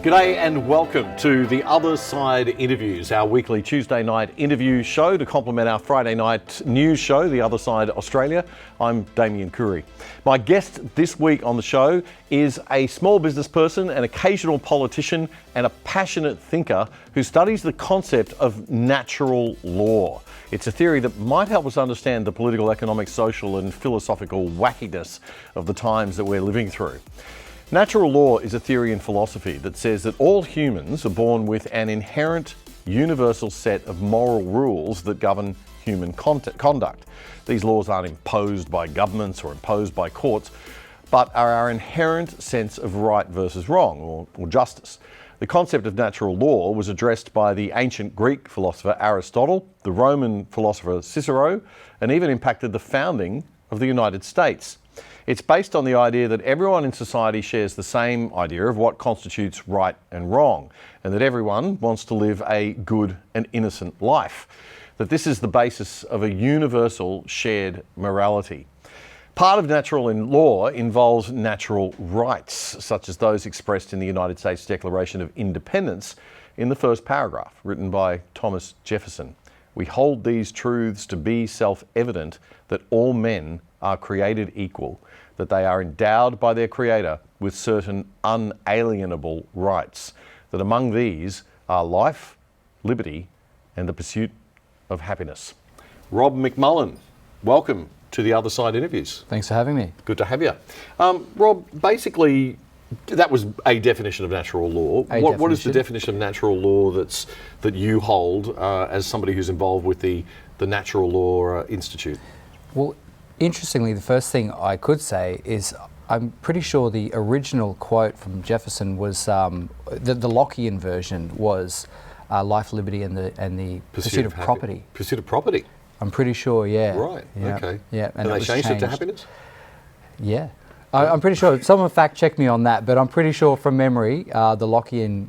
G'day and welcome to The Other Side Interviews, our weekly Tuesday night interview show to complement our Friday night news show, The Other Side Australia. I'm Damian Coory. My guest this week on the show is a small business person, an occasional politician and a passionate thinker who studies the concept of natural law. It's a theory that might help us understand the political, economic, social and philosophical wackiness of the times that we're living through. Natural law is a theory in philosophy that says that all humans are born with an inherent universal set of moral rules that govern human conduct. These laws aren't imposed by governments or imposed by courts, but are our inherent sense of right versus wrong or justice. The concept of natural law was addressed by the ancient Greek philosopher Aristotle, the Roman philosopher Cicero, and even impacted the founding of the United States. It's based on the idea that everyone in society shares the same idea of what constitutes right and wrong, and that everyone wants to live a good and innocent life. That this is the basis of a universal shared morality. Part of natural law involves natural rights, such as those expressed in the United States Declaration of Independence in the first paragraph, written by Thomas Jefferson. We hold these truths to be self-evident that all men are created equal, that they are endowed by their Creator with certain unalienable rights, that among these are life, liberty, and the pursuit of happiness. Rob McMullen, welcome to The Other Side Interviews. Thanks for having me. Good to have you. Rob, basically, that was a definition of natural law. What is the definition of natural law that you hold as somebody who's involved with the Natural Law Institute? Well, interestingly, the first thing I could say is I'm pretty sure the original quote from Jefferson was the Lockean version was life, liberty, and the pursuit of property. Pursuit of property. I'm pretty sure, yeah. Right. Yeah. Okay. Yeah. And they changed it to happiness. Yeah. I'm pretty sure. Someone fact checked me on that, but I'm pretty sure from memory the Lockean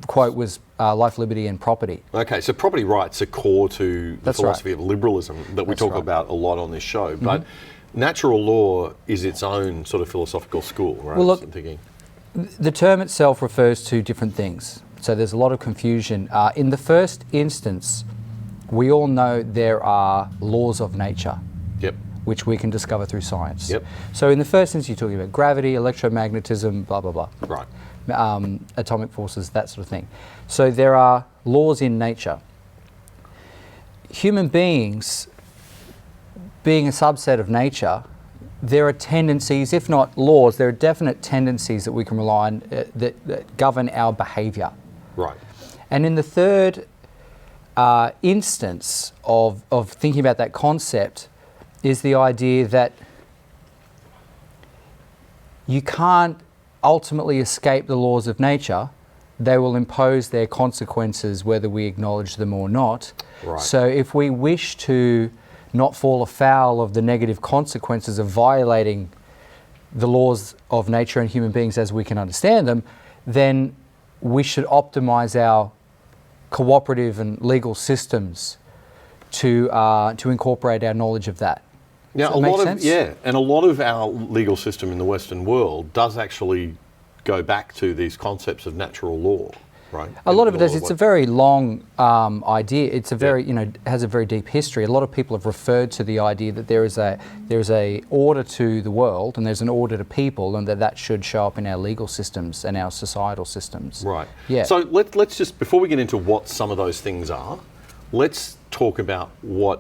quote was life, liberty, and property. Okay, so property rights are core to the philosophy of liberalism that we talk about a lot on this show. But natural law is its own sort of philosophical school, right? Well, look, the term itself refers to different things. So there's a lot of confusion. In the first instance, we all know there are laws of nature. Yep. Which we can discover through science. Yep. So in the first instance, you're talking about gravity, electromagnetism, blah, blah, blah. Right. Atomic forces, that sort of thing. So there are laws in nature. Human beings, being a subset of nature, there are tendencies, if not laws, there are definite tendencies that we can rely on that govern our behaviour. Right. And in the third instance of thinking about that concept is the idea that you can't ultimately escape the laws of nature. They will impose their consequences whether we acknowledge them or not. Right. So if we wish to not fall afoul of the negative consequences of violating the laws of nature and human beings as we can understand them, then we should optimize our cooperative and legal systems to incorporate our knowledge of that. Now, a lot of our legal system in the Western world does actually go back to these concepts of natural law, right? A lot of it does. It's a very long idea. It's a very, has a very deep history. A lot of people have referred to the idea that there is a order to the world and there's an order to people, and that should show up in our legal systems and our societal systems. Right. Yeah. So let's just, before we get into what some of those things are, let's talk about where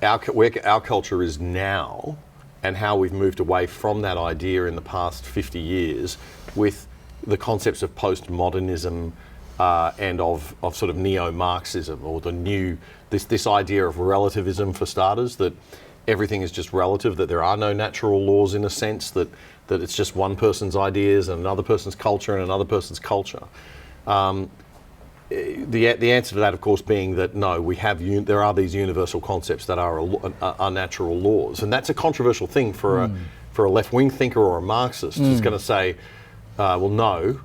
our culture is now and how we've moved away from that idea in the past 50 years with the concepts of postmodernism and of sort of neo-Marxism, or this idea of relativism, for starters, that everything is just relative, that there are no natural laws in a sense, that it's just one person's ideas and another person's culture and another person's culture. The answer to that, of course, being that no, there are these universal concepts that are natural laws, and that's a controversial thing for a left-wing thinker or a Marxist who's going to say, well, no,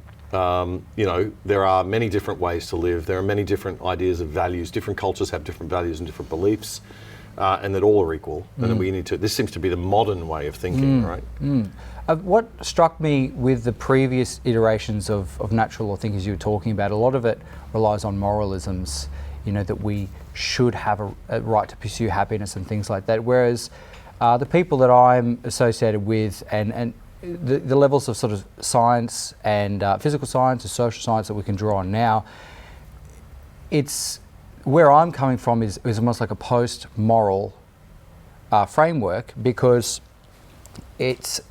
there are many different ways to live. There are many different ideas of values. Different cultures have different values and different beliefs. and that all are equal, and then we need to. This seems to be the modern way of thinking, right? What struck me with the previous iterations of natural law thinkers you were talking about, a lot of it relies on moralisms, that we should have a right to pursue happiness and things like that. Whereas the people that I'm associated with and the levels of sort of science and physical science and social science that we can draw on now, it's where I'm coming from is almost like a post-moral framework, because it's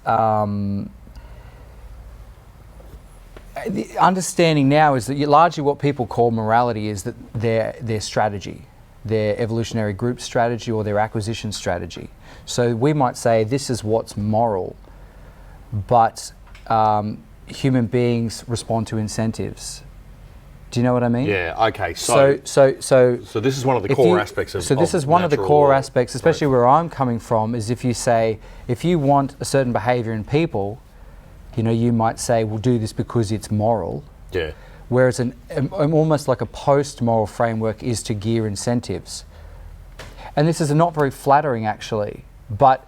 the understanding now is that largely what people call morality is that their strategy, their evolutionary group strategy or their acquisition strategy. So we might say this is what's moral, but human beings respond to incentives. Do you know what I mean? Yeah. Okay. So this is one of the core aspects of. So this is one of the core aspects, especially where I'm coming from, is if you want a certain behaviour in people, you might say, we'll do this because it's moral. Yeah. Whereas almost like a post-moral framework is to gear incentives. And this is not very flattering, actually, but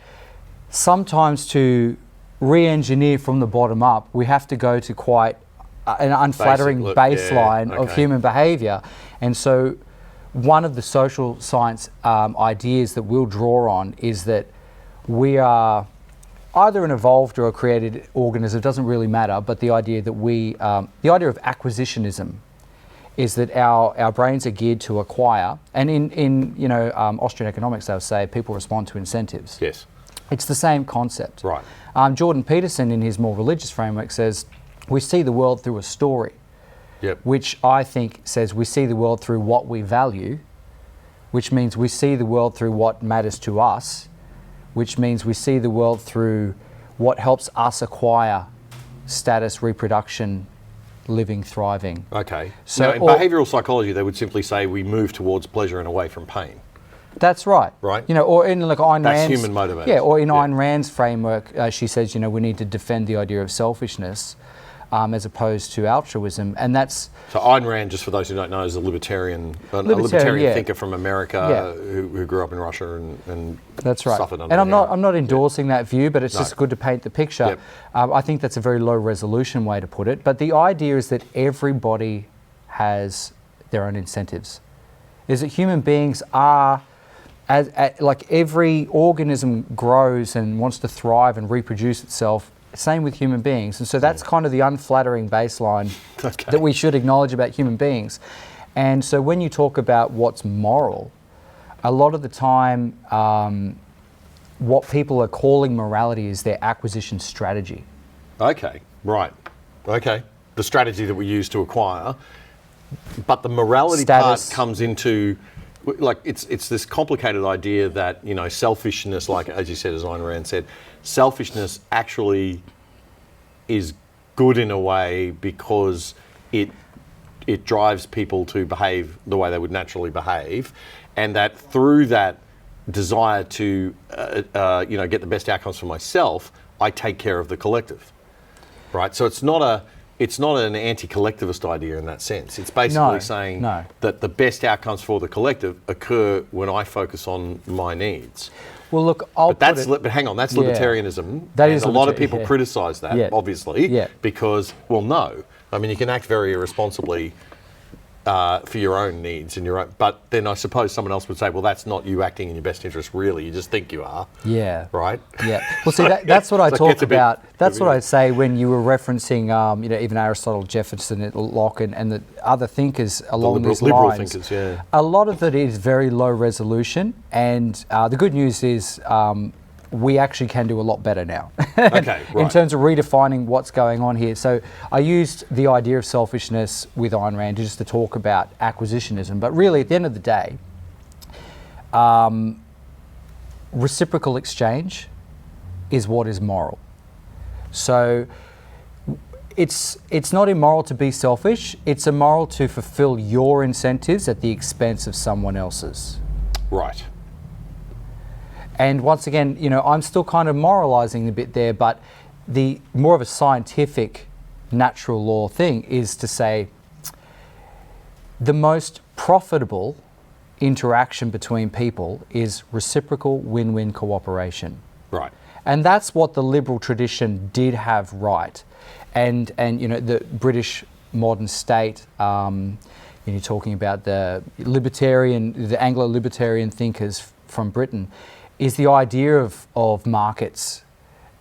sometimes to re-engineer from the bottom up, we have to go to quite an unflattering baseline of human behaviour. And so one of the social science ideas that we'll draw on is that we are either an evolved or a created organism, it doesn't really matter, but the idea that the idea of acquisitionism is that our brains are geared to acquire, and in Austrian economics they'll say people respond to incentives. Yes. It's the same concept. Right. Jordan Peterson, in his more religious framework, says we see the world through a story. Yep. Which I think says we see the world through what we value, which means we see the world through what matters to us, which means we see the world through what helps us acquire status, reproduction, living, thriving. Okay. So in behavioural psychology, they would simply say we move towards pleasure and away from pain. That's right. Right. Or in like Ayn Rand's... That's human motivators. Yeah, or in Ayn Rand's framework, she says, we need to defend the idea of selfishness as opposed to altruism, and that's... So Ayn Rand, just for those who don't know, is a libertarian thinker from America who grew up in Russia and that's right. suffered under. And I'm not endorsing that view, but it's just good to paint the picture. Yep. I think that's a very low resolution way to put it. But the idea is that everybody has their own incentives. Is that human beings are, like every organism grows and wants to thrive and reproduce itself. Same with human beings. And so that's kind of the unflattering baseline that we should acknowledge about human beings. And so when you talk about what's moral, a lot of the time what people are calling morality is their acquisition strategy. Okay, right. Okay. The strategy that we use to acquire. But the morality part comes into, like, it's this complicated idea that, selfishness, like, as you said, as Ayn Rand said, selfishness actually is good in a way because it drives people to behave the way they would naturally behave, and that through that desire to get the best outcomes for myself, I take care of the collective, right? So it's not an anti-collectivist idea in that sense. It's basically saying that the best outcomes for the collective occur when I focus on my needs. Well, look, but hang on, that's libertarianism. That is a lot of people criticise that, obviously, because, well, no. I mean, you can act very irresponsibly for your own needs and your own, but then I suppose someone else would say, well, that's not you acting in your best interest, really. You just think you are. Yeah. Right? Yeah. Well, see, that's what I talk about. That's what I say when you were referencing, even Aristotle, Jefferson, Locke, and the other thinkers along these liberal lines. Thinkers, yeah. A lot of it is very low resolution, and the good news is we actually can do a lot better now in terms of redefining what's going on here. So I used the idea of selfishness with Ayn Rand just to talk about acquisitionism, but really at the end of the day, reciprocal exchange is what is moral. So it's not immoral to be selfish, it's immoral to fulfill your incentives at the expense of someone else's. Right. And once again, I'm still kind of moralizing a bit there, but the more of a scientific natural law thing is to say the most profitable interaction between people is reciprocal win-win cooperation. Right. And that's what the liberal tradition did have right. And you know, the British modern state, you're talking about the Anglo-libertarian thinkers from Britain, is the idea of markets,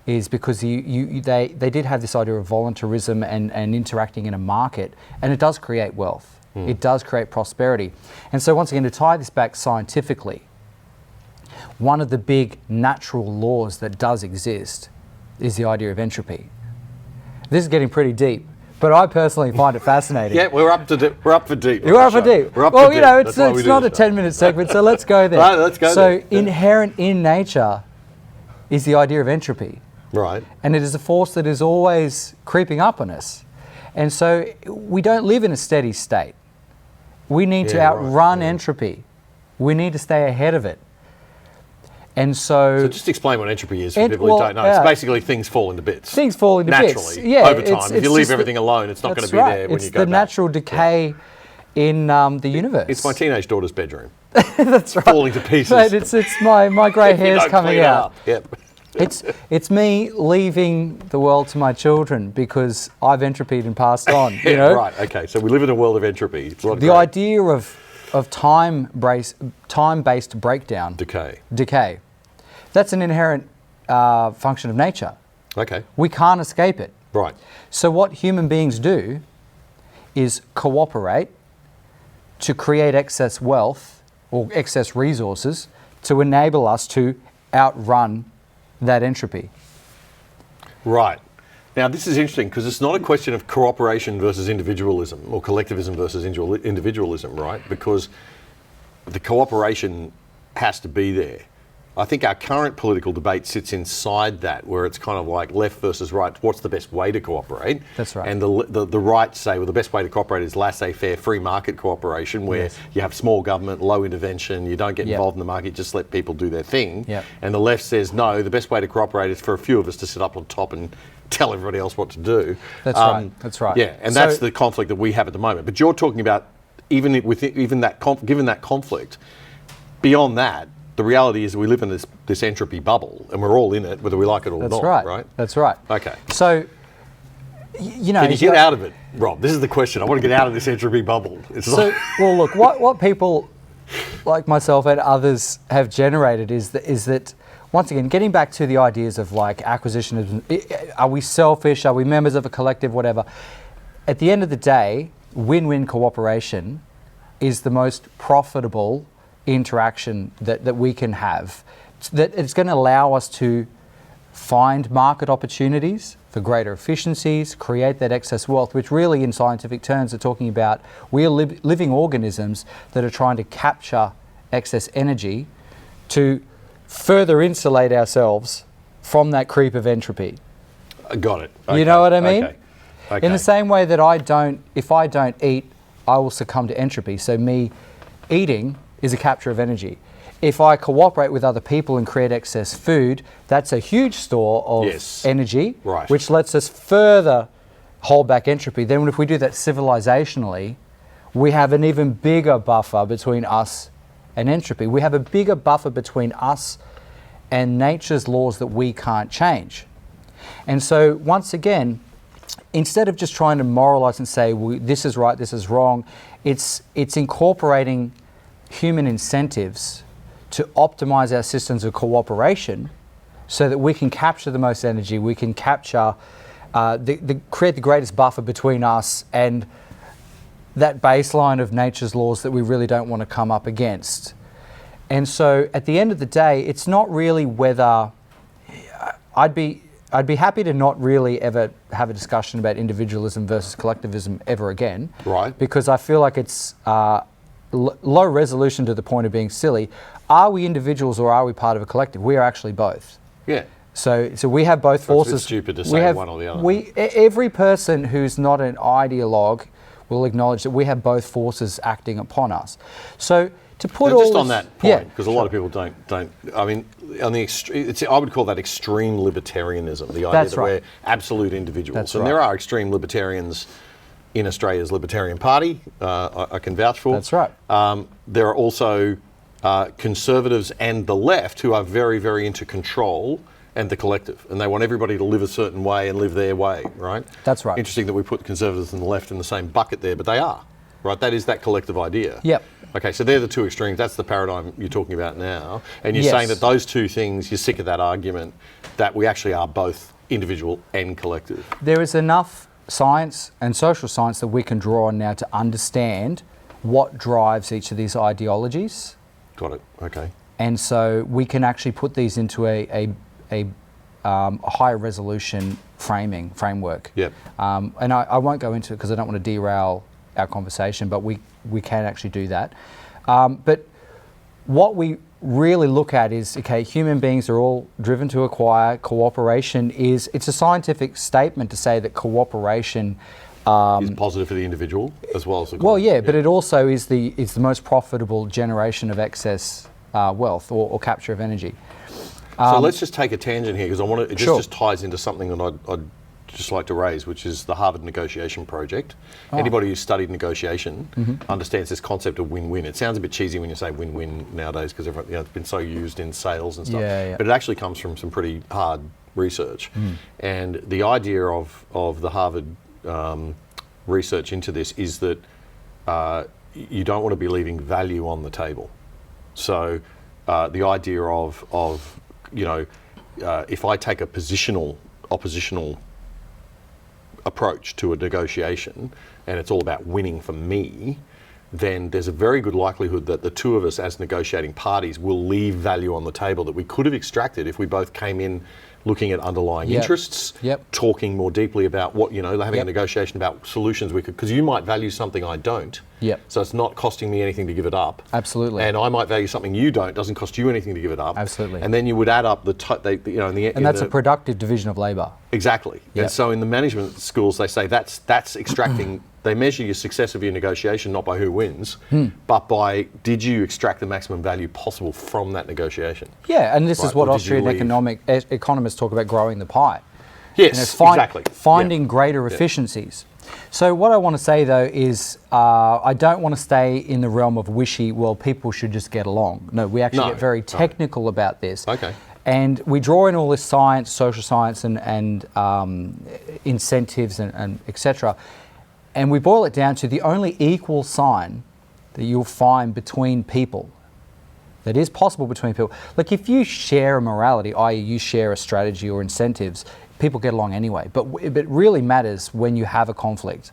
is because they did have this idea of voluntarism and interacting in a market, and it does create wealth. It does create prosperity. And so once again, to tie this back scientifically, one of the big natural laws that does exist is the idea of entropy. This is getting pretty deep, but I personally find it fascinating. Yeah, we're up for deep. You're up for deep. Well, you know, it's not a 10-minute segment, so let's go there. Right, let's go there. So inherent in nature is the idea of entropy. Right. And it is a force that is always creeping up on us. And so we don't live in a steady state. We need to outrun entropy. We need to stay ahead of it. And so just explain what entropy is for people who don't know. It's basically things fall into bits. Things fall into bits. Naturally, over time. If you leave everything alone, it's not going to be there when you go back. It's the natural decay in the universe. It's my teenage daughter's bedroom. That's right. Falling to pieces. But it's my grey hairs coming out. Yep. It's me leaving the world to my children because I've entropied and passed on. You know? Right. Okay. So we live in a world of entropy. It's a lot of the idea of time-based breakdown. Decay. That's an inherent function of nature. Okay. We can't escape it. Right. So what human beings do is cooperate to create excess wealth or excess resources to enable us to outrun that entropy. Right. Now, this is interesting because it's not a question of cooperation versus individualism or collectivism versus individualism, right? Because the cooperation has to be there. I think our current political debate sits inside that, where it's kind of like left versus right. What's the best way to cooperate? That's right. And the right say, well, the best way to cooperate is laissez-faire, free market cooperation, where you have small government, low intervention, you don't get involved in the market, just let people do their thing. And the left says, no, the best way to cooperate is for a few of us to sit up on top and tell everybody else what to do. That's right. That's right. Yeah, and that's the conflict that we have at the moment. But you're talking about given that conflict, beyond that, the reality is we live in this entropy bubble, and we're all in it, whether we like it or not. Right? That's right. Okay. So, you know, can you get out of it, Rob? This is the question. I want to get out of this entropy bubble. Well, look, what people like myself and others have generated is that once again, getting back to the ideas of like acquisition of, are we selfish? Are we members of a collective? Whatever. At the end of the day, win-win cooperation is the most profitable interaction that we can have, that it's going to allow us to find market opportunities for greater efficiencies, create that excess wealth, which really in scientific terms are talking about we are living organisms that are trying to capture excess energy to further insulate ourselves from that creep of entropy. Got it. Okay. You know what I mean? Okay. In the same way that if I don't eat, I will succumb to entropy. So me eating is a capture of energy. If I cooperate with other people and create excess food, that's a huge store of energy, which lets us further hold back entropy. Then if we do that civilizationally, we have an even bigger buffer between us and entropy. We have a bigger buffer between us and nature's laws that we can't change. And so once again, instead of just trying to moralize and say, well, this is right, this is wrong, it's incorporating human incentives to optimize our systems of cooperation so that we can capture the most energy, we can capture, create the greatest buffer between us and that baseline of nature's laws that we really don't want to come up against. And so at the end of the day, it's not really whether, I'd be happy to not really ever have a discussion about individualism versus collectivism ever again. Right. Because I feel like it's low resolution to the point of being silly. Are we individuals or are we part of a collective? We are actually both. Yeah. So we have both forces. It's stupid to say one or the other. Every person who's not an ideologue will acknowledge that we have both forces acting upon us. So to put all just this, on that point, because a lot of people don't. I mean, on the I would call that extreme libertarianism. The idea that we're absolute individuals, and there are extreme libertarians in Australia's Libertarian Party, I can vouch for. That's right. There are also conservatives and the left who are very, very into control and the collective, and they want everybody to live a certain way and live their way, right? That's right. Interesting that we put conservatives and the left in the same bucket there, but they are, right? That is that collective idea. Yep. Okay, so they're the two extremes. That's the paradigm you're talking about now. And you're Yes. saying that those two things, you're sick of that argument, that we actually are both individual and collective. There is enough science and social science that we can draw on now to understand what drives each of these ideologies. Got it, okay. And so we can actually put these into a higher resolution framework. Yep. And I won't go into it because I don't want to derail our conversation, but we can actually do that. But what we really look at is, okay, human beings are all driven to acquire. Cooperation it's a scientific statement to say that cooperation Is positive for the individual as well as the well, group. yeah, but it also is the most profitable generation of excess wealth or capture of energy. So let's just take a tangent here because I want to. It Sure. just ties into something that I'd just like to raise, which is the Harvard Negotiation Project. Anybody who's studied negotiation understands this concept of win-win. It sounds a bit cheesy when you say win-win nowadays because it's been so used in sales and stuff. Yeah, yeah. But it actually comes from some pretty hard research. And the idea of the Harvard research into this is that you don't want to be leaving value on the table. So the idea of if I take a oppositional approach to a negotiation and it's all about winning for me, then there's a very good likelihood that the two of us as negotiating parties will leave value on the table that we could have extracted if we both came in looking at underlying interests, talking more deeply about what, having a negotiation about solutions we could, because you might value something I don't. So it's not costing me anything to give it up. Absolutely. And I might value something you don't, doesn't cost you anything to give it up. Absolutely. And then you would add up and that's a productive division of labour. Exactly. And so in the management schools, they say that's extracting, they measure your success of your negotiation not by who wins, but by did you extract the maximum value possible from that negotiation. Yeah, and this is what Or did you Austrian leave? economists talk about growing the pie. Yes, exactly. Finding greater efficiencies. So what I want to say though is I don't want to stay in the realm of well, people should just get along. No, we actually get very technical about this. Okay. And we draw in all this science, social science and incentives and etc. And we boil it down to the only equal sign that you'll find between people, that is possible between people. Like if you share a morality, i.e. you share a strategy or incentives, people get along anyway. But it really matters when you have a conflict.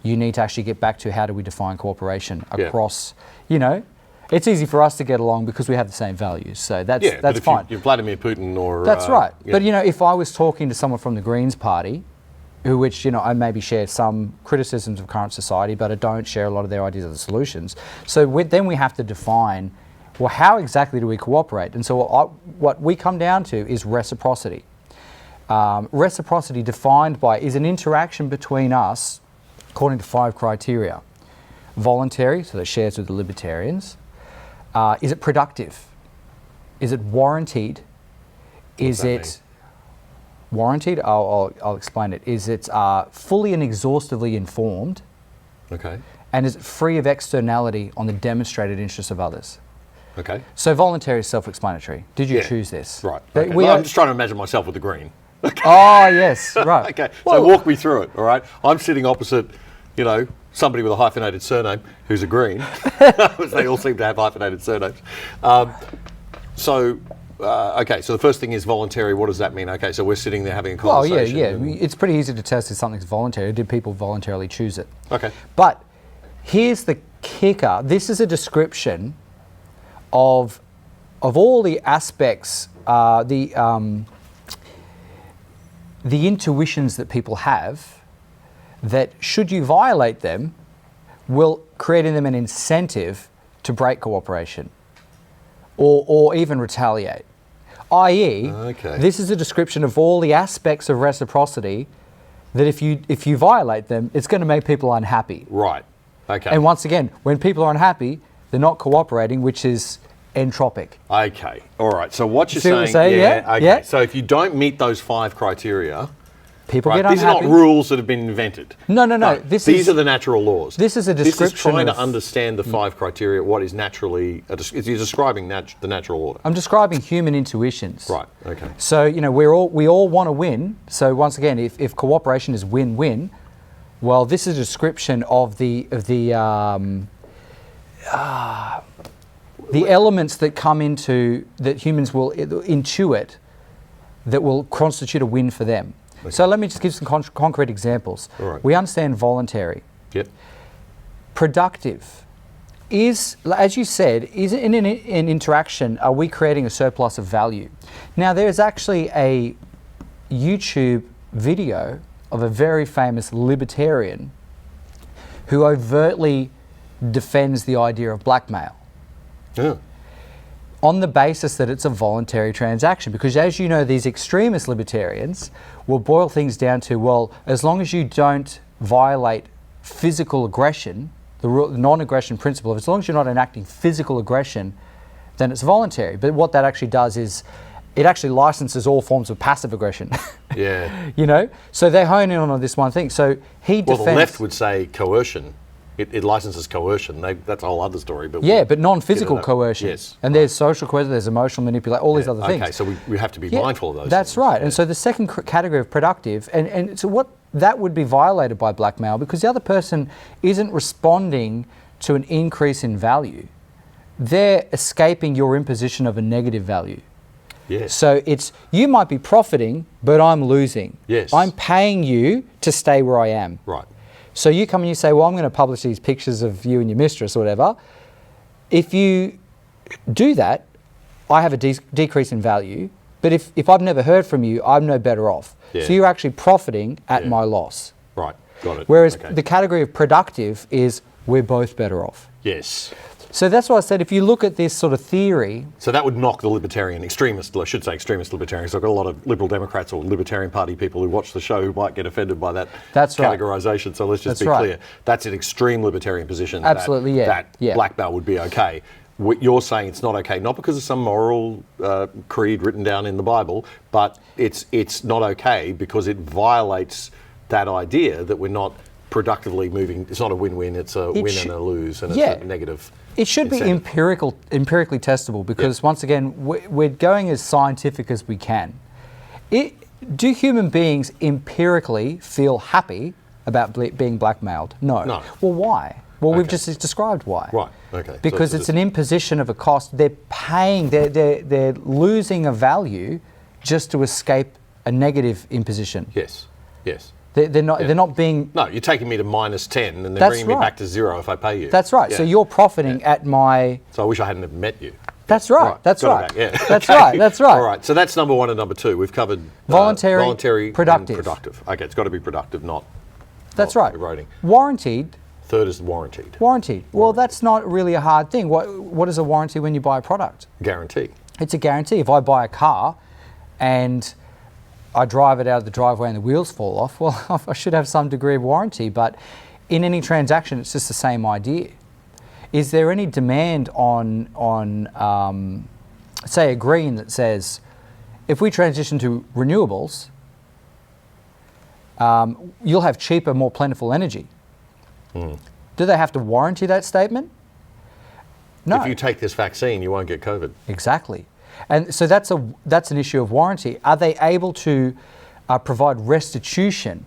You need to actually get back to how do we define cooperation across, it's easy for us to get along because we have the same values. So that's fine. You're Vladimir Putin or... That's right. But if I was talking to someone from the Greens Party, which I maybe share some criticisms of current society, but I don't share a lot of their ideas of the solutions. So then we have to define, well, how exactly do we cooperate? And so what we come down to is reciprocity. Reciprocity defined by is an interaction between us according to 5 criteria. Voluntary, so that shares with the libertarians. Is it productive? Is it warranted? Is it warranted? I'll explain it. Is it fully and exhaustively informed? Okay. And is it free of externality on the demonstrated interests of others? Okay. So voluntary is self-explanatory. Did you choose this? Right. Okay. I'm just trying to imagine myself with the green. Oh, yes, right. Okay, so walk me through it, all right? I'm sitting opposite, somebody with a hyphenated surname who's a green. They all seem to have hyphenated surnames. So the first thing is voluntary. What does that mean? Okay, so we're sitting there having a conversation. It's pretty easy to test if something's voluntary. Did people voluntarily choose it? Okay. But here's the kicker. This is a description of all the aspects, the intuitions that people have that should you violate them will create in them an incentive to break cooperation or even retaliate. I.e., this is a description of all the aspects of reciprocity that if you violate them, it's going to make people unhappy. Right. Okay. And once again, when people are unhappy, they're not cooperating, which is entropic. Okay. All right. So what you're See what saying, I'm saying? okay. So if you don't meet those 5 criteria, People Right. get These unhappy. are not rules that have been invented. No. These are the natural laws. This is a description This is trying of- to understand the 5 criteria, what is naturally... You're describing the natural order. I'm describing human intuitions. Right, okay. So, you know, we all want to win. So once again, if cooperation is win-win, well, this is a description of the elements that come into, that humans will intuit, that will constitute a win for them. Okay. So let me just give some concrete examples. All right. We understand voluntary. Yep. Productive is, as you said, is in an interaction, are we creating a surplus of value? Now, there's actually a YouTube video of a very famous libertarian who overtly defends the idea of blackmail. Yeah. On the basis that it's a voluntary transaction. Because as you know, these extremist libertarians will boil things down to, well, as long as you don't violate physical aggression, the non-aggression principle, as long as you're not enacting physical aggression, then it's voluntary. But what that actually does is it actually licenses all forms of passive aggression. Yeah. You know? So they hone in on this one thing. So he defends... Well, the left would say coercion. It licenses coercion. That's a whole other story. But yeah, but non-physical coercion. Yes. And there's social coercion, there's emotional manipulation, all these other things. Okay, so we have to be mindful of those That's things. right. Yeah. And so the second category of productive, and so what that would be violated by blackmail because the other person isn't responding to an increase in value. They're escaping your imposition of a negative value. Yes. So it's, you might be profiting, but I'm losing. Yes. I'm paying you to stay where I am. Right. So you come and you say, well, I'm going to publish these pictures of you and your mistress or whatever. If you do that, I have a decrease in value. But if I've never heard from you, I'm no better off. Yeah. So you're actually profiting at my loss. Right. Got it. Whereas Okay. the category of productive is we're both better off. Yes. So that's why I said if you look at this sort of theory... So that would knock the libertarian extremist, I should say extremist libertarians. I've got a lot of Liberal Democrats or Libertarian Party people who watch the show who might get offended by that categorisation. So let's just be clear. That's an extreme libertarian position. Absolutely, that blackmail would be okay. You're saying it's not okay, not because of some moral creed written down in the Bible, but it's not okay because it violates that idea that we're not productively moving. It's not a win-win, it's a win and a lose, and it's a negative. It should be empirically testable because, once again, we're going as scientific as we can. Do human beings empirically feel happy about being blackmailed? No. No. Well, why? Well, we've just described why. Right. Okay. Because it's an imposition of a cost. They're paying. They're losing a value just to escape a negative imposition. Yes. Yes. They're not being... No, you're taking me to -10 and then bringing me back to 0 if I pay you. That's right. Yeah. So you're profiting at my... So I wish I hadn't have met you. That's right. That's right. Yeah. That's right. That's right. All right. So that's number 1 and number 2. We've covered voluntary, productive. And productive. Okay, it's got to be productive, not. That's not right. eroding. Warranted. Third is warranted. Warranted. Well, that's not really a hard thing. What is a warranty when you buy a product? Guarantee. It's a guarantee. If I buy a car and I drive it out of the driveway and the wheels fall off, well, I should have some degree of warranty. But in any transaction, it's just the same idea. Is there any demand on say, a green that says, if we transition to renewables, you'll have cheaper, more plentiful energy? Do they have to warranty that statement? No. If you take this vaccine, you won't get COVID. Exactly. And so that's an issue of warranty. Are they able to provide restitution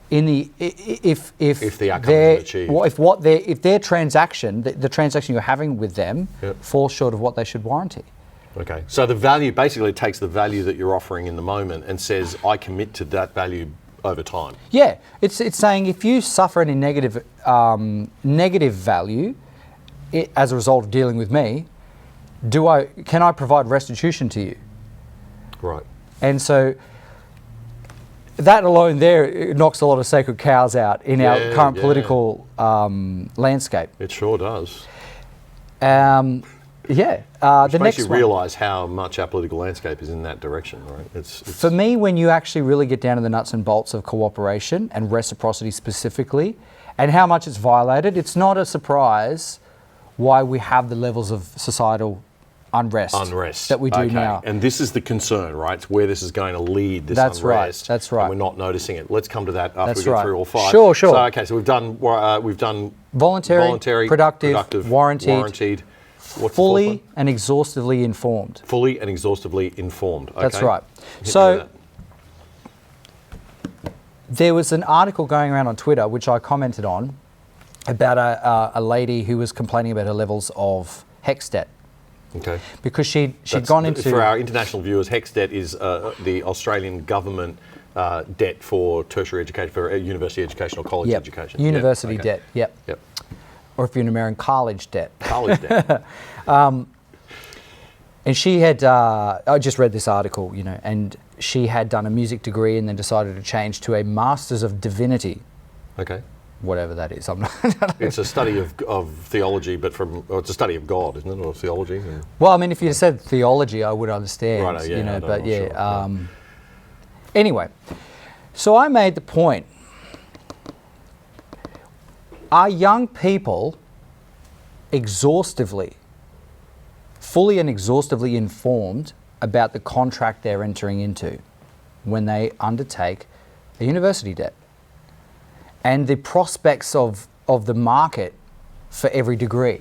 in if the outcome isn't achieved? Well, if their transaction, the transaction you're having with them, falls short of what they should warranty? Okay. So the value basically takes the value that you're offering in the moment and says, I commit to that value over time. Yeah, it's saying if you suffer any negative value as a result of dealing with me, can I provide restitution to you? Right. And so that alone there knocks a lot of sacred cows out in our current political landscape. It sure does. The makes you one. realise how much our political landscape is in that direction, right? It's For me, when you actually really get down to the nuts and bolts of cooperation and reciprocity specifically, and how much it's violated, it's not a surprise why we have the levels of societal unrest that we do now. And this is the concern, right? It's where this is going to lead, this That's unrest. Right. That's right. And we're not noticing it. Let's come to that after That's we get right. through all five. Sure. So we've done voluntary, productive, warranted, what's fully and exhaustively informed. Fully and exhaustively informed. Okay. That's right. So there was an article going around on Twitter, which I commented on, about a lady who was complaining about her levels of HEX debt. Okay. Because she'd gone into... For our international viewers, HEX debt is the Australian government debt for tertiary education, for university education or college education. University debt, yep. Or if you're an American, college debt. College debt. And she had, I just read this article, and she had done a music degree and then decided to change to a Masters of Divinity. Okay. Whatever that is. I'm not. It's a study of theology, but it's a study of God, isn't it, or theology? Well, I mean, if you said theology, I would understand. Right, yeah, but yeah. Sure. Anyway, so I made the point: are young people fully and exhaustively informed about the contract they're entering into when they undertake a university debt and the prospects of the market for every degree?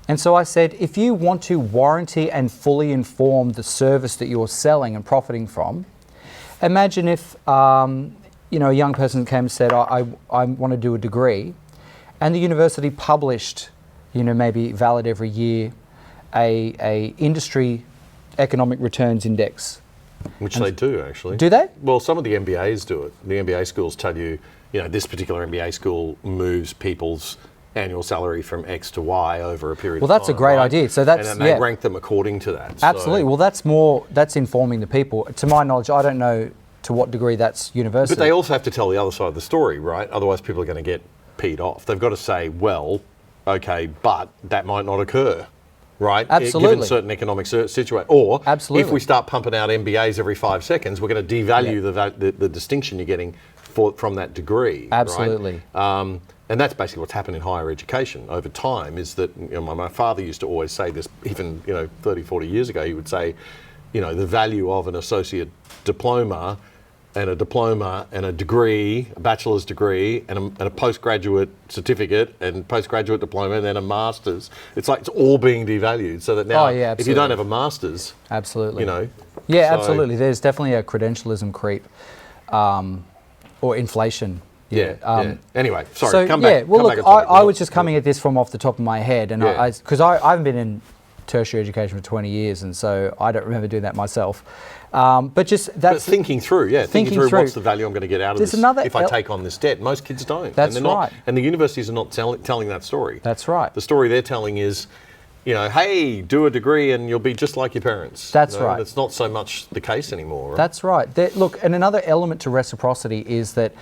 And so I said, if you want to warranty and fully inform the service that you're selling and profiting from, imagine if a young person came and said, I want to do a degree, and the university published, maybe valid every year, a industry economic returns index. Which they do, actually. Do they? Well, some of the MBAs do it. The MBA schools tell you, this particular MBA school moves people's annual salary from X to Y over a period of time. Well, that's a great idea. So that's, and they rank them according to that. Absolutely. So. Well, that's informing the people. To my knowledge, I don't know to what degree that's university. But they also have to tell the other side of the story, right? Otherwise, people are going to get peed off. They've got to say, well, okay, but that might not occur. Right? Absolutely. Given certain economic situation. Or Absolutely. If we start pumping out MBAs every 5 seconds, we're going to devalue the distinction you're getting from that degree. Absolutely. Right? And that's basically what's happened in higher education over time, is that my father used to always say this, even 30, 40 years ago, he would say, the value of an associate diploma and a diploma and a degree, a bachelor's degree and a postgraduate certificate and postgraduate diploma and then a master's. It's like it's all being devalued, so that now if you don't have a master's, absolutely, Yeah, absolutely. There's definitely a credentialism creep or inflation. Anyway, sorry, so, come back. Well, come look, back I was just coming at this from off the top of my head, and because I haven't been in tertiary education for 20 years, and so I don't remember doing that myself. But thinking through, what's the value I'm going to get out of this if I take on this debt. Most kids don't. That's right. And the universities are not telling that story. That's right. The story they're telling is, hey, do a degree and you'll be just like your parents. That's right. That's not so much the case anymore. Right? That's right. Look, and another element to reciprocity is that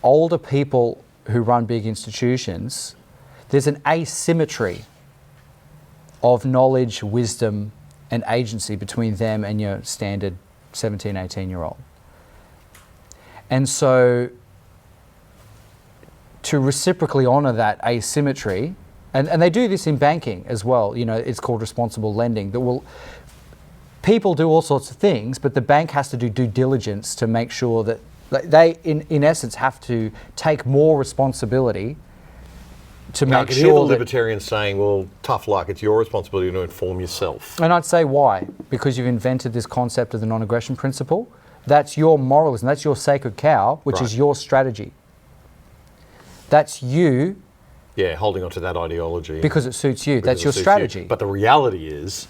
older people who run big institutions, there's an asymmetry of knowledge, wisdom, and agency between them and your standard 17, 18-year-old. And so to reciprocally honour that asymmetry, and they do this in banking as well, it's called responsible lending, people do all sorts of things, but the bank has to do due diligence to make sure that they, in essence, have to take more responsibility to now, make I sure hear the libertarians saying, well, tough luck, it's your responsibility to inform yourself. And I'd say why? Because you've invented this concept of the non-aggression principle. That's your moralism, that's your sacred cow, which is your strategy. That's you. Yeah, holding on to that ideology. Because it suits you, that's your strategy. But the reality is,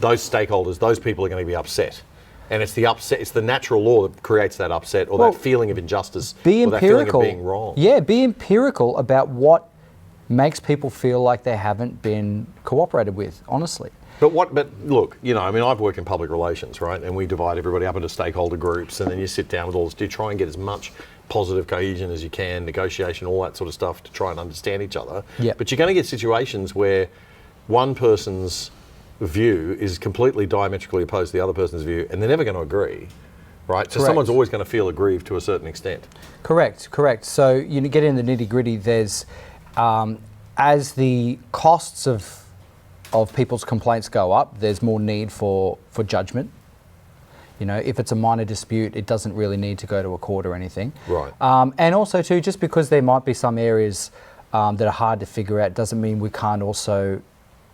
those stakeholders, those people are going to be upset. And it's the natural law that creates that upset or that feeling of injustice or that feeling of being wrong. Yeah, be empirical about what makes people feel like they haven't been cooperated with, honestly. But look, I've worked in public relations, right? And we divide everybody up into stakeholder groups, and then you sit down with all this, you try and get as much positive cohesion as you can, negotiation, all that sort of stuff to try and understand each other. Yep. But you're going to get situations where one person's view is completely diametrically opposed to the other person's view, and they're never going to agree, right? So someone's always going to feel aggrieved to a certain extent. Correct. So you get in the nitty-gritty, there's as the costs of of people's complaints go up, there's more need for judgment. You know, if it's a minor dispute, it doesn't really need to go to a court or anything. Right. And also too, just because there might be some areas that are hard to figure out doesn't mean we can't also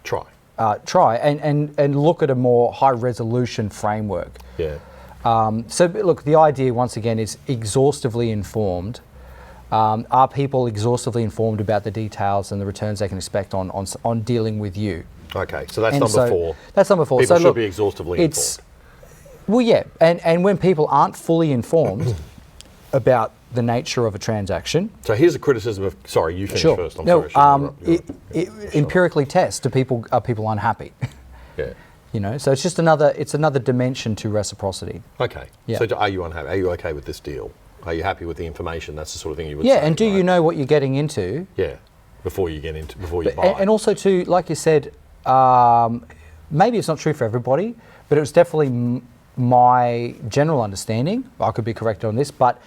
try and look at a more high resolution framework. Yeah. So look, the idea once again is exhaustively informed. Are people exhaustively informed about the details and the returns they can expect on dealing with you? Okay, so that's number 4. That's number 4. People so should look, be exhaustively informed. Well, yeah, and when people aren't fully informed about the nature of a transaction. So here's a criticism of. Sorry, you finish first. I'm sorry. Empirically test. Are people unhappy? Yeah. You know, so it's another dimension to reciprocity. Okay. Yeah. So are you unhappy? Are you okay with this deal? Are you happy with the information? That's the sort of thing you would say. Yeah, and do you know what you're getting into? Yeah. Before you buy. And also too, like you said, maybe it's not true for everybody, but it was definitely my general understanding. I could be corrected on this, but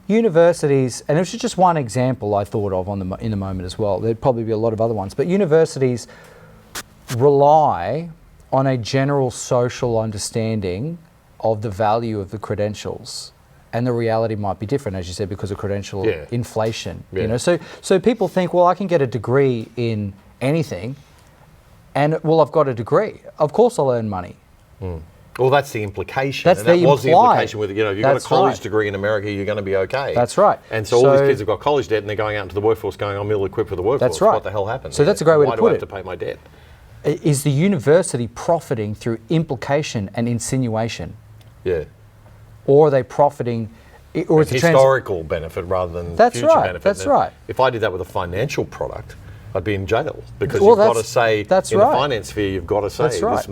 universities, and it was just one example I thought of in the moment as well. There'd probably be a lot of other ones, but universities rely on a general social understanding of the value of the credentials, and the reality might be different, as you said, because of credential inflation. Yeah. You know, so people think, well, I can get a degree in anything, and well, I've got a degree. Of course, I'll earn money. Mm. Well, that's the implication. That's and that was the implication with, if you've got a That's college right. degree in America, you're going to be okay. That's right. And so all these kids have got college debt and they're going out into the workforce going, I'm ill-equipped for the workforce. That's right. What the hell happened? So that's a great way to Why put do I it. have to pay my debt? Is the university profiting through implication and insinuation? Yeah. Or are they profiting, or is it historical benefit rather than future benefit? That's right. If I did that with a financial product, I'd be in jail because Well, you've got to say in the right. finance sphere, you've got to say this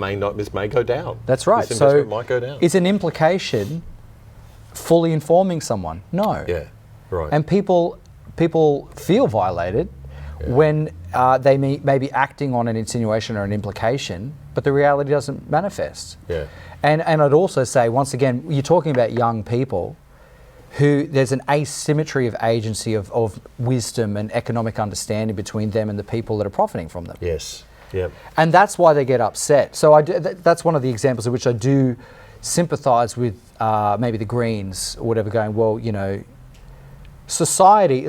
may go down. That's right. This So investment might go down. is an implication fully informing someone? No. Yeah. Right. And people feel violated when they may be acting on an insinuation or an implication, but the reality doesn't manifest. Yeah. And I'd also say, once again, you're talking about young people who there's an asymmetry of agency, of wisdom and economic understanding between them and the people that are profiting from them. Yes. Yeah. And that's why they get upset. So that's one of the examples in which I do sympathise with maybe the Greens or whatever, going, well, you know, society,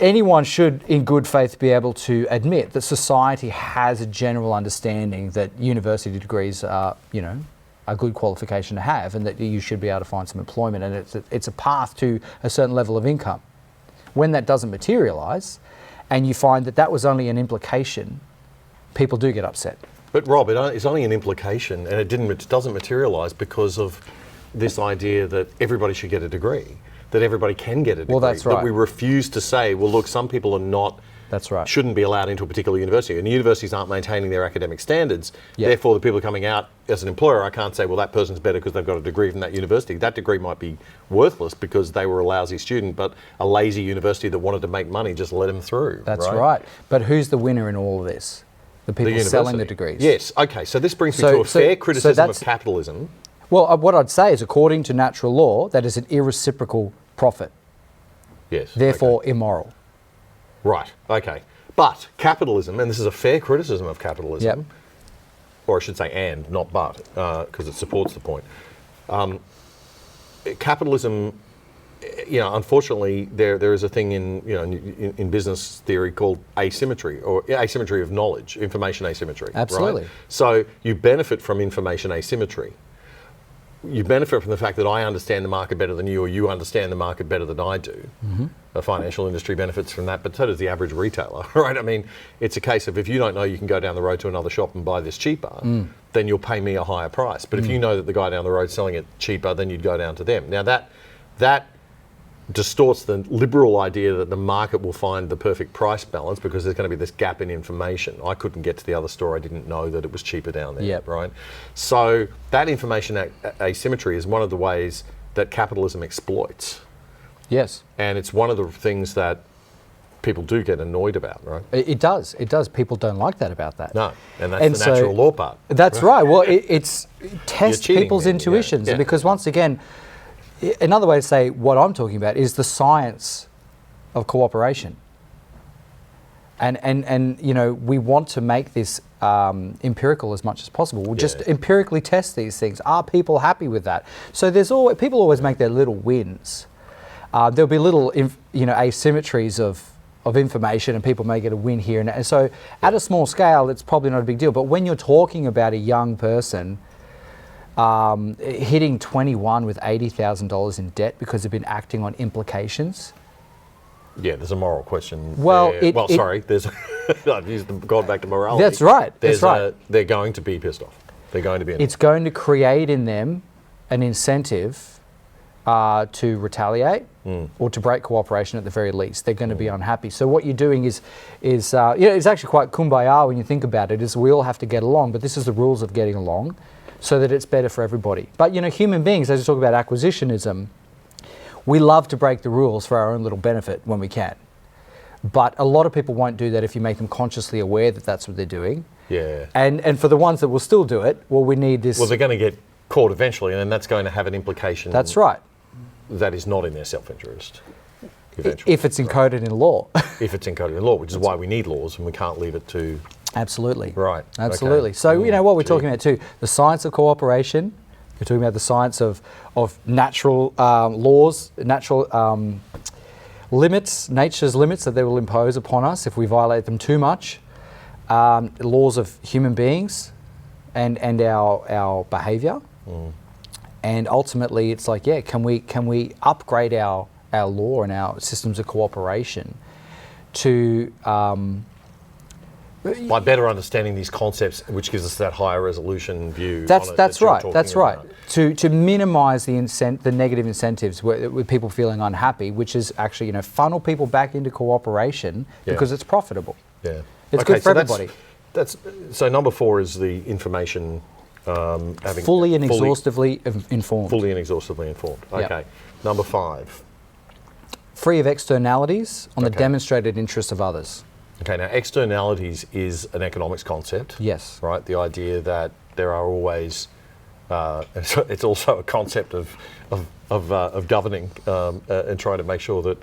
anyone should in good faith be able to admit that society has a general understanding that university degrees are, you know, a good qualification to have, and that you should be able to find some employment, and it's a path to a certain level of income. When that doesn't materialise, and you find that that was only an implication, people do get upset. But Rob, it's only an implication, and it doesn't materialise because of this idea that everybody should get a degree, that everybody can get a degree. Well, that's right. That we refuse to say, well, look, some people are not. That's right. Shouldn't be allowed into a particular university, and the universities aren't maintaining their academic standards. Yep. Therefore, the people coming out as an employer, I can't say, well, that person's better because they've got a degree from that university. That degree might be worthless because they were a lousy student, but a lazy university that wanted to make money just let them through. That's right. But who's the winner in all of this? The people selling the degrees. Yes. Okay. So this brings me to a fair criticism of capitalism. Well, what I'd say is, according to natural law, that is an irreciprocal profit. Yes. Therefore, immoral. Right. Okay. But capitalism, and this is a fair criticism of capitalism, or I should say and, not but, because it supports the point. Capitalism, you know, unfortunately, there is a thing in business theory called asymmetry, or asymmetry of knowledge, information asymmetry. Absolutely. Right? So you benefit from information asymmetry. You benefit from the fact that I understand the market better than you, or you understand the market better than I do. Mm-hmm. The financial industry benefits from that, but so does the average retailer, right? I mean, it's a case of if you don't know you can go down the road to another shop and buy this cheaper, then you'll pay me a higher price. But if you know that the guy down the road selling it cheaper, then you'd go down to them. Now that distorts the liberal idea that the market will find the perfect price balance because there's going to be this gap in information. I couldn't get to the other store. I didn't know that it was cheaper down there, right? So that information asymmetry is one of the ways that capitalism exploits. Yes. And it's one of the things that people do get annoyed about, right? It does. It does. People don't like that about that. No, and that's the natural law part. That's right. Well, it tests people's then, intuitions because, once again, another way to say what I'm talking about is the science of cooperation. And you know, we want to make this empirical as much as possible. We'll just empirically test these things. Are people happy with that? So there's always, people always make their little wins. There'll be little, asymmetries of information, and people may get a win here. And so at a small scale, it's probably not a big deal. But when you're talking about a young person hitting 21 with $80,000 in debt because they've been acting on implications. Yeah, there's a moral question. Well, there's. I've used gone back to morality. That's right. That's right. They're going to be pissed off. They're going to be. It's going to create in them an incentive to retaliate or to break cooperation at the very least. They're going to be unhappy. So what you're doing is it's actually quite kumbaya when you think about it. Is we all have to get along, but this is the rules of getting along, so that it's better for everybody. But human beings, as you talk about acquisitionism, we love to break the rules for our own little benefit when we can. But a lot of people won't do that if you make them consciously aware that that's what they're doing. Yeah. And for the ones that will still do it, well, we need this. Well, they're going to get caught eventually, and then that's going to have an implication. That's right. That is not in their self-interest. Eventually. If it's encoded in law. If it's encoded in law, which is why we need laws, and we can't leave it to. Absolutely. Right. Absolutely. Okay. So, what we're talking about too, the science of cooperation. We're talking about the science of natural laws, natural limits, nature's limits that they will impose upon us if we violate them too much. Laws of human beings and our behaviour. And ultimately, it's like, can we upgrade our law and our systems of cooperation to by better understanding these concepts, which gives us that higher resolution view. That's right. That's right. To minimise the negative incentives with people feeling unhappy, which is actually funnel people back into cooperation because it's profitable. Yeah, it's good for everybody. So number 4 is the information having fully and exhaustively informed. Fully and exhaustively informed. Okay. Yep. Number 5. Free of externalities on the demonstrated interests of others. Okay, now externalities is an economics concept. Yes. Right, the idea that there are always, it's also a concept of governing and trying to make sure that,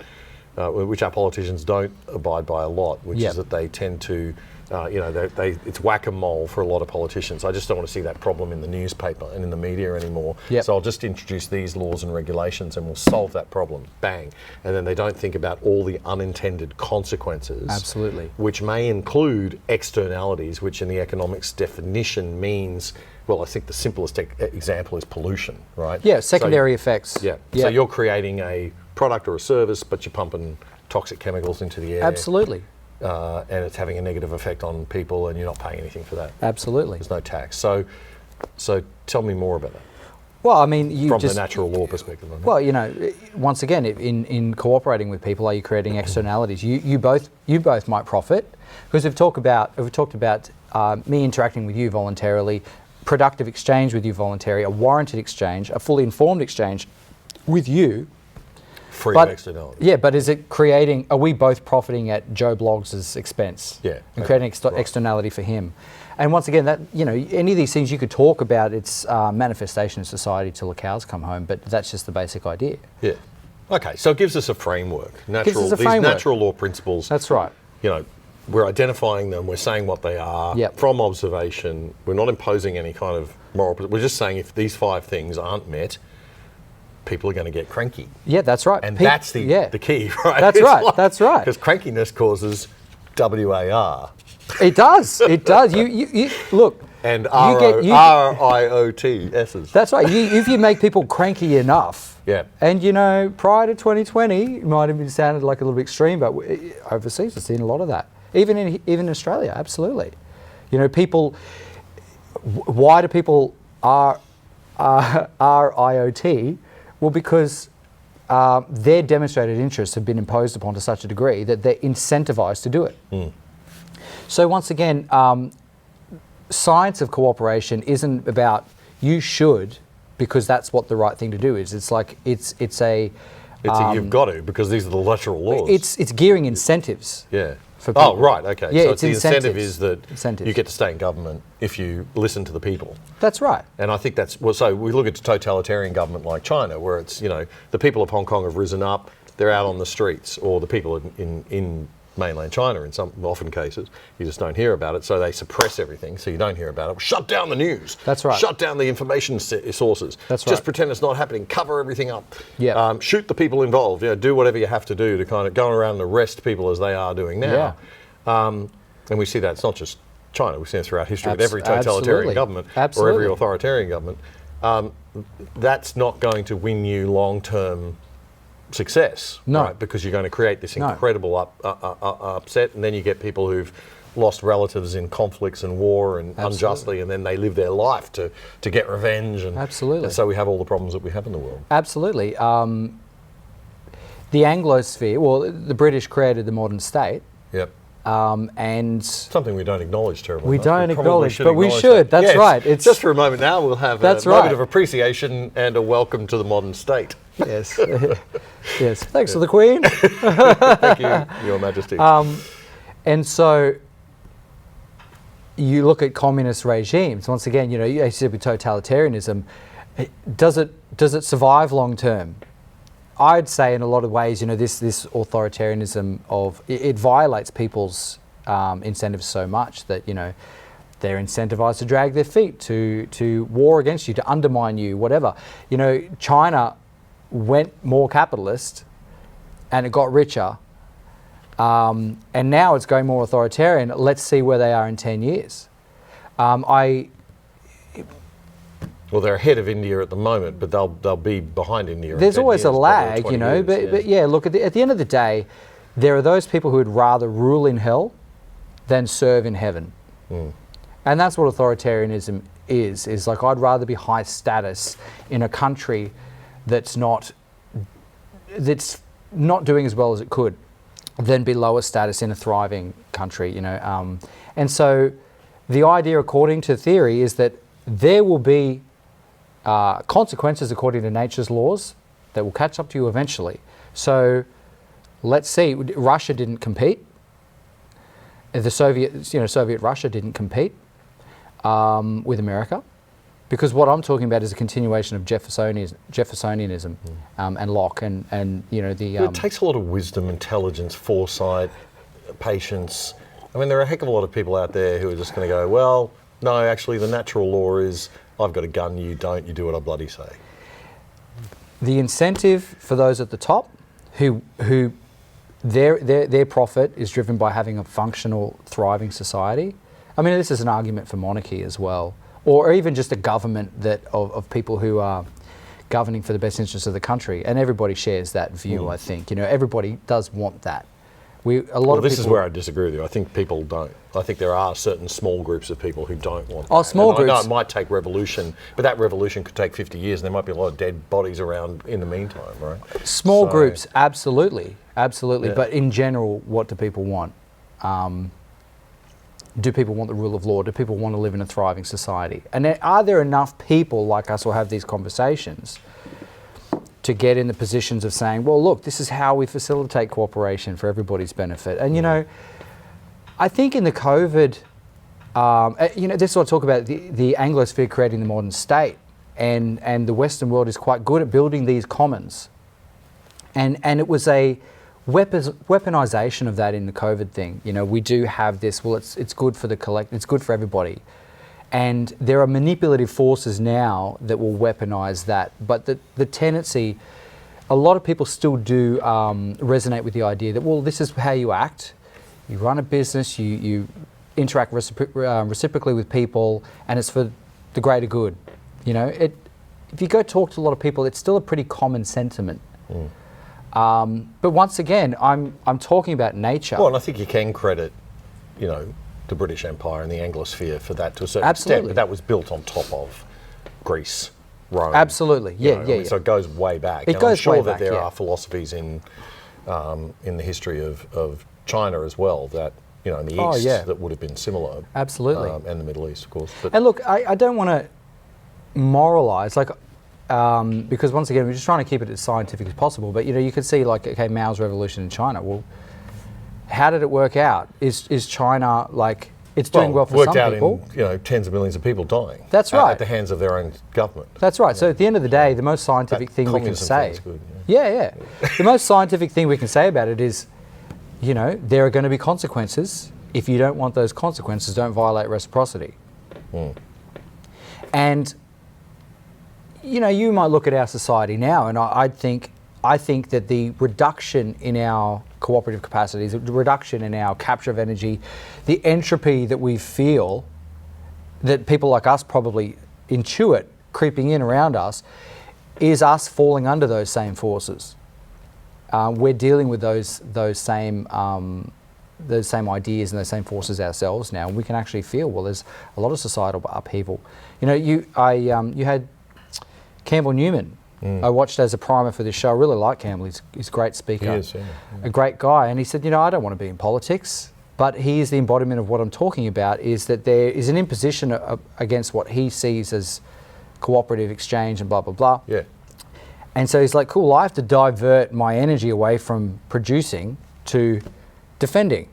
which our politicians don't abide by a lot, which is that they tend to, it's whack-a-mole for a lot of politicians. I just don't want to see that problem in the newspaper and in the media anymore. Yep. So I'll just introduce these laws and regulations and we'll solve that problem. Bang. And then they don't think about all the unintended consequences. Absolutely. Which may include externalities, which in the economics definition means, well, I think the simplest example is pollution, right? Yeah, secondary effects. Yeah. So you're creating a product or a service, but you're pumping toxic chemicals into the air. Absolutely. And it's having a negative effect on people, and you're not paying anything for that. Absolutely. There's no tax. So tell me more about that. Well, I mean, from the natural law perspective. Well, once again, in cooperating with people, are you creating externalities? You both might profit, because we've talked about me interacting with you voluntarily, productive exchange with you voluntarily, a warranted exchange, a fully informed exchange with you. Free of externality. Yeah, but is it creating, are we both profiting at Joe Bloggs' expense? Yeah. And creating externality for him? And once again, that any of these things you could talk about its manifestation in society till the cows come home, but that's just the basic idea. Yeah. Okay, so it gives us a framework. These natural law principles. That's right. We're identifying them, we're saying what they are from observation. We're not imposing any kind of moral, we're just saying if these 5 things aren't met, people are going to get cranky. Yeah, that's right. And that's the key, right? That's right. That's right. Because crankiness causes WAR. It does. It does. You look. And RIOTSs. That's right. If you make people cranky enough. Yeah. And prior to 2020, it might have been sounded like a little bit extreme, but overseas, I've seen a lot of that. Even in Australia, absolutely. People. Why do people RIOT? Well, because their demonstrated interests have been imposed upon to such a degree that they're incentivized to do it. So once again, science of cooperation isn't about you should, because that's what the right thing to do is. It's like it's a you've got to, because these are the lateral laws. It's gearing incentives. Yeah. For people. Oh, right, okay. Yeah, so it's the incentive incentives. is that you get to stay in government if you listen to the people. That's right. And I think so we look at totalitarian government like China, where it's, the people of Hong Kong have risen up, they're out on the streets, or the people in mainland China in some often cases. You just don't hear about it, so they suppress everything, so you don't hear about it. Shut down the news. That's right. Shut down the information sources. That's right. Just pretend it's not happening. Cover everything up. Yeah. Shoot the people involved. Do whatever you have to do to kind of go around and arrest people as they are doing now. Yeah. And we see that it's not just China. We've seen it throughout history with every totalitarian government or every authoritarian government. That's not going to win you long-term success, right? Because you're going to create this incredible upset, and then you get people who've lost relatives in conflicts and war and unjustly, and then they live their life to get revenge. And, and so we have all the problems that we have in the world. Absolutely. The Anglosphere, well, the British created the modern state. Yep. And something we don't acknowledly terribly. We don't acknowledge, but we should. That's right. It's just for a moment now. We'll have a moment of appreciation and a welcome to the modern state. Yes, yes. Thanks to the Queen. Thank you, Your Majesty. And so you look at communist regimes. Once again, you said with totalitarianism, does it survive long term? I'd say in a lot of ways, this authoritarianism it violates people's incentives so much that, they're incentivized to drag their feet, to war against you, to undermine you, whatever. China went more capitalist and it got richer. And now it's going more authoritarian. Let's see where they are in 10 years. Well, they're ahead of India at the moment, but they'll be behind India. There's always a lag, but look, at the end of the day, there are those people who would rather rule in hell than serve in heaven. And that's what authoritarianism is like, I'd rather be high status in a country that's not doing as well as it could than be lower status in a thriving country, And so the idea, according to theory, is that there will be consequences according to nature's laws that will catch up to you eventually. So let's see, Russia didn't compete. The Soviet Russia didn't compete with America, because what I'm talking about is a continuation of Jeffersonianism and Locke and It takes a lot of wisdom, intelligence, foresight, patience. I mean, there are a heck of a lot of people out there who are just going to go, well, no, actually the natural law is I've got a gun, you don't, you do what I bloody say. The incentive for those at the top who their profit is driven by having a functional, thriving society. I mean, this is an argument for monarchy as well, or even just a government of people who are governing for the best interests of the country, and everybody shares that view. I think everybody does want that. This is where I disagree with you. I think people don't. I think there are certain small groups of people who don't want that. Small groups. I know it might take revolution, but that revolution could take 50 years, and there might be a lot of dead bodies around in the meantime, right? Small groups, absolutely. Yeah. But in general, what do people want? Do people want the rule of law? Do people want to live in a thriving society? And are there enough people like us who have these conversations to get in the positions of saying, well, look, this is how we facilitate cooperation for everybody's benefit? And, I think in the COVID, this is what I talk about, the Anglosphere creating the modern state, and the Western world is quite good at building these commons. And it was a weaponization of that in the COVID thing. We do have this, well, it's good for the it's good for everybody. And there are manipulative forces now that will weaponize that. But the tendency, a lot of people still do resonate with the idea that, well, this is how you act. You run a business, you interact reciprocally with people, and it's for the greater good. If you go talk to a lot of people, it's still a pretty common sentiment. But once again, I'm talking about nature. Well, and I think you can credit, the British Empire and the Anglosphere for that to a certain extent, but that was built on top of Greece, Rome. Absolutely, yeah. So it goes way back. I'm sure that there are philosophies in the history of China as well that in the East that would have been similar. Absolutely, and the Middle East, of course. And look, I don't want to moralize, because once again, we're just trying to keep it as scientific as possible. But you could see Mao's revolution in China. Well, how did it work out? Is China it's doing well for some people? Worked out in tens of millions of people dying. That's right. At the hands of their own government. That's right. So at the end of the day, the most scientific thing we can say, good, the most scientific thing we can say about it is you know, there are going to be consequences. If you don't want those consequences, don't violate reciprocity. And, you know, you might look at our society now, and I think that the reduction in our cooperative capacities, the reduction in our capture of energy, the entropy that we feel, that people like us probably intuit creeping in around us, is us falling under those same forces. We're dealing with those same ideas and those same forces ourselves now, and we can actually feel, well, there's a lot of societal upheaval. You know, you had Campbell Newman. I watched as a primer for this show. I really like Campbell. He's a great speaker, He is, yeah. a great guy. And he said, you know, I don't want to be in politics, but he is the embodiment of what I'm talking about, is that there is an imposition against what he sees as cooperative exchange and blah, blah, blah. Yeah. And so he's like, cool, I have to divert my energy away from producing to defending.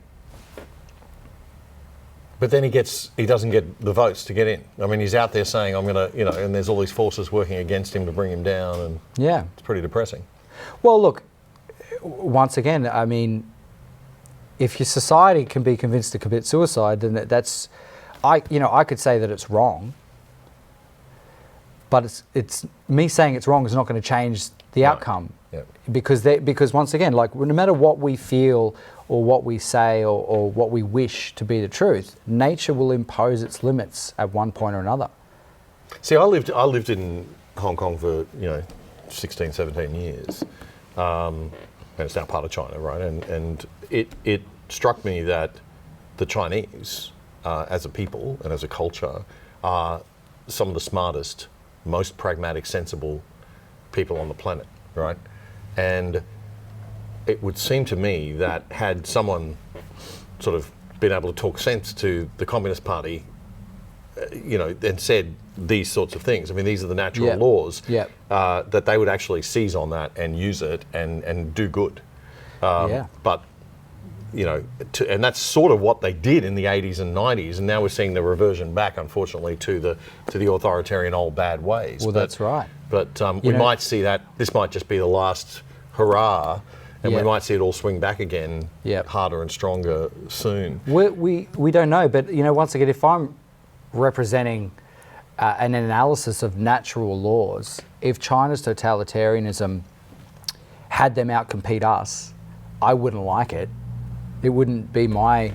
But then he doesn't get the votes to get in. I mean, he's out there saying, I'm going to, you know, and there's all these forces working against him to bring him down, and yeah, it's pretty depressing. Well, look, once again, I mean, if your society can be convinced to commit suicide, then I could say that it's wrong, but it's me saying it's wrong is not going to change the outcome. Yeah. Because once again, like, no matter what we feel or what we say or what we wish to be the truth, nature will impose its limits at one point or another. See, I lived in Hong Kong for 16, 17 years, and it's now part of China, right? And it struck me that the Chinese, as a people and as a culture, are some of the smartest, most pragmatic, sensible people on the planet, right? And it would seem to me that had someone sort of been able to talk sense to the Communist Party, and said these sorts of things, I mean, these are the natural laws, that they would actually seize on that and use it and do good. But, and that's sort of what they did in the 80s and 90s, and now we're seeing the reversion back, unfortunately, to the authoritarian old bad ways. Well, that's right. But we might see that this might just be the last hurrah, and we might see it all swing back again, harder and stronger soon. We don't know, but once again, if I'm representing an analysis of natural laws, if China's totalitarianism had them outcompete us, I wouldn't like it. It wouldn't be my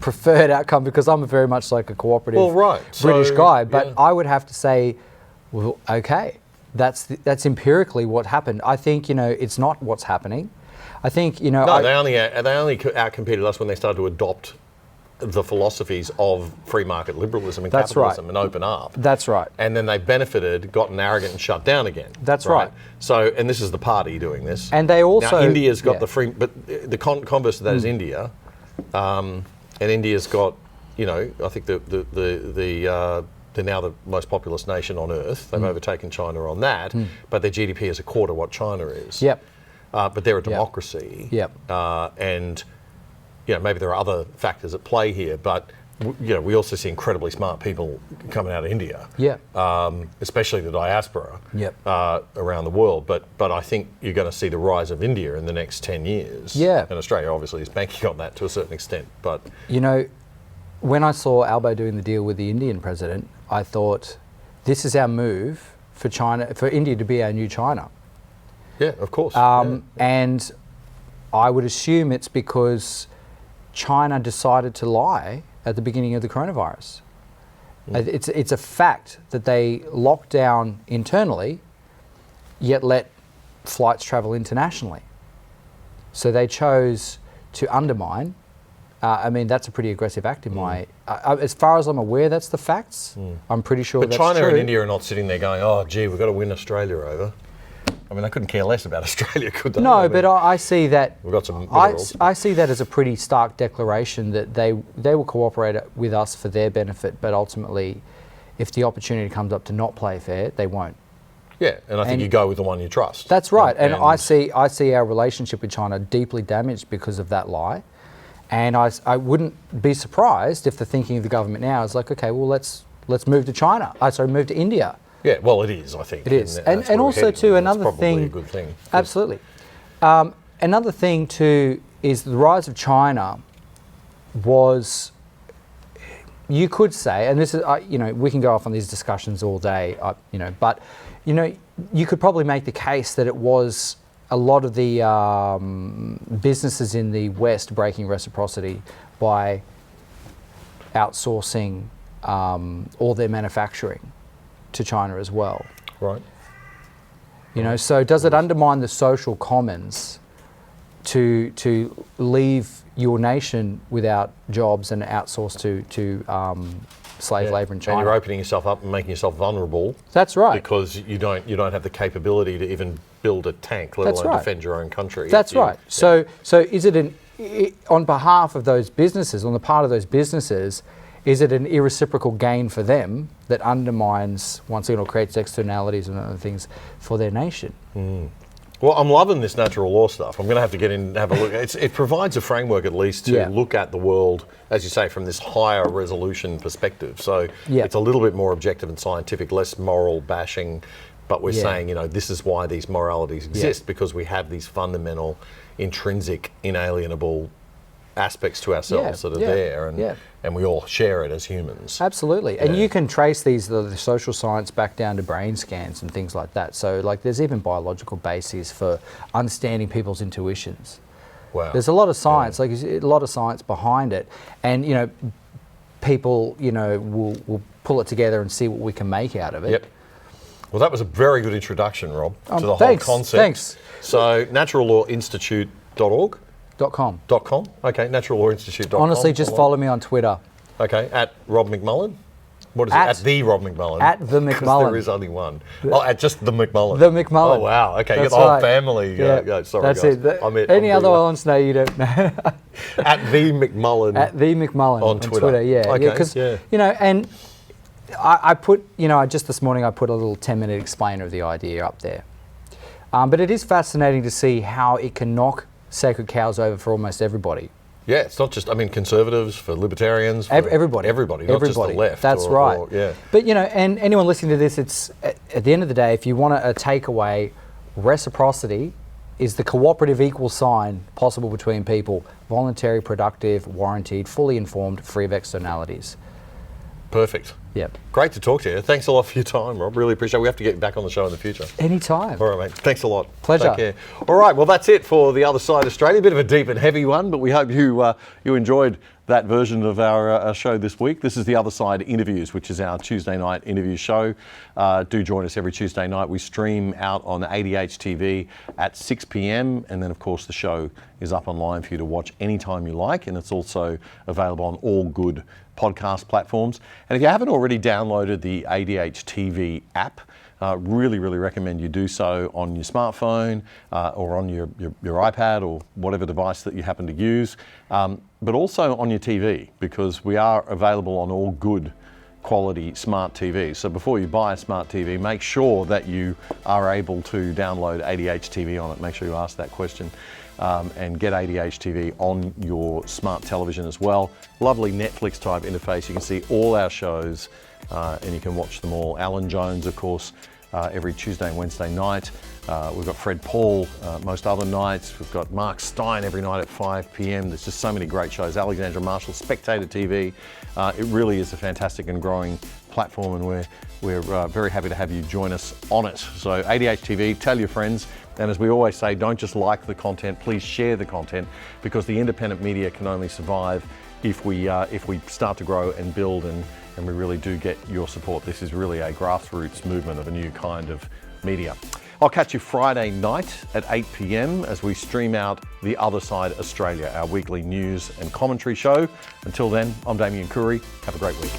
preferred outcome, because I'm very much like a cooperative British guy. But I would have to say, well, okay, that's empirically what happened. I think it's not what's happening. I think they only outcompeted us when they started to adopt the philosophies of free market liberalism and capitalism and open up. That's right. And then they benefited, gotten arrogant, and shut down again. That's right. So, and this is the party doing this. And they also, now, India's got the free, but the converse of that is India, and India's got, I think they're now the most populous nation on earth. They've overtaken China on that, but their GDP is a quarter what China is. Yep. But they're a democracy. Yep. And maybe there are other factors at play here, but we also see incredibly smart people coming out of India. Especially the diaspora. Around the world. But I think you're going to see the rise of India in the next 10 years. And Australia obviously is banking on that to a certain extent. But when I saw Albo doing the deal with the Indian president, I thought, this is our move for India to be our new China. Yeah, of course. And I would assume it's because China decided to lie at the beginning of the coronavirus. It's a fact that they locked down internally, yet let flights travel internationally. So they chose to undermine. That's a pretty aggressive act in my... as far as I'm aware, that's the facts. I'm pretty sure that's true. But China and India are not sitting there going, oh, gee, we've got to win Australia over. I mean, they couldn't care less about Australia, could they? No, but I see that... We've got some minerals. I see that as a pretty stark declaration that they will cooperate with us for their benefit, but ultimately, if the opportunity comes up to not play fair, they won't. Yeah, and I think you go with the one you trust. That's right, and I see our relationship with China deeply damaged because of that lie, and I wouldn't be surprised if the thinking of the government now is like, okay, well, let's move to China. Move to India. Yeah, well, it is, I think. It is. And also, too, another thing... It's probably a good thing. Absolutely. Another thing, too, is the rise of China was, you could say, and this is, we can go off on these discussions all day, but, you could probably make the case that it was a lot of the businesses in the West breaking reciprocity by outsourcing all their manufacturing to China as well. Right. So does it undermine the social commons to leave your nation without jobs and outsource to slave labour in China? And you're opening yourself up and making yourself vulnerable. That's right. Because you don't have the capability to even build a tank, let alone defend your own country. That's right. So is it on behalf of those businesses, on the part of those businesses, is it an irreciprocal gain for them that undermines, once again, or creates externalities and other things for their nation? Well, I'm loving this natural law stuff. I'm going to have to get in and have a look. It provides a framework at least to look at the world, as you say, from this higher resolution perspective. So it's a little bit more objective and scientific, less moral bashing. But we're saying, this is why these moralities exist, because we have these fundamental, intrinsic, inalienable aspects to ourselves that are there, and we all share it as humans. Absolutely. And you can trace the social science back down to brain scans and things like that. So there's even biological bases for understanding people's intuitions. Wow. There's a lot of science, a lot of science behind it. And, people, will pull it together and see what we can make out of it. Yep. Well, that was a very good introduction, Rob, to the whole concept. Thanks. So, naturallawinstitute.org? .com. .com? Okay, naturallawinstitute.com. Honestly, just follow me on Twitter. Okay, at Rob McMullen? What is it? At the Rob McMullen? At the McMullen. There is only one. At just the McMullen. The McMullen. Oh, wow. Okay, you got That's the whole right. family. Sorry, That's guys. it. Any other ones? No, you don't know. At the McMullen. At the McMullen on Twitter. Okay, because, and I put, just this morning I put a little 10-minute explainer of the idea up there. But it is fascinating to see how it can knock sacred cows over for almost everybody. Yeah, it's not just, conservatives, for libertarians, for everybody, not just the left. That's right. But, and anyone listening to this, it's, at the end of the day, if you want a takeaway, reciprocity is the cooperative equal sign possible between people, voluntary, productive, warranted, fully informed, free of externalities. Perfect. Yep. Great to talk to you. Thanks a lot for your time, Rob. Really appreciate it. We have to get back on the show in the future. Anytime. All right, mate. Thanks a lot. Pleasure. Take care. All right, well, that's it for The Other Side Australia. A bit of a deep and heavy one, but we hope you enjoyed that version of our show this week. This is The Other Side Interviews, which is our Tuesday night interview show. Do join us every Tuesday night. We stream out on ADH TV at 6 p.m. And then, of course, the show is up online for you to watch anytime you like. And it's also available on all good podcast platforms. And if you haven't already downloaded the ADH TV app, really recommend you do so on your smartphone or on your iPad or whatever device that you happen to use, but also on your TV, because we are available on all good quality smart TVs. So before you buy a smart TV, make sure that you are able to download ADH TV on it. Make sure you ask that question. And get ADH TV on your smart television as well. Lovely Netflix type interface. You can see all our shows and you can watch them all. Alan Jones, of course, every Tuesday and Wednesday night. We've got Fred Paul most other nights. We've got Mark Stein every night at 5 p.m. There's just so many great shows. Alexandra Marshall, Spectator TV. It really is a fantastic and growing platform, and we're very happy to have you join us on it. So ADH TV, tell your friends. And as we always say, don't just like the content, please share the content, because the independent media can only survive if we start to grow and build, and we really do get your support. This is really a grassroots movement of a new kind of media. I'll catch you Friday night at 8 p.m. as we stream out The Other Side Australia, our weekly news and commentary show. Until then, I'm Damian Coory. Have a great week.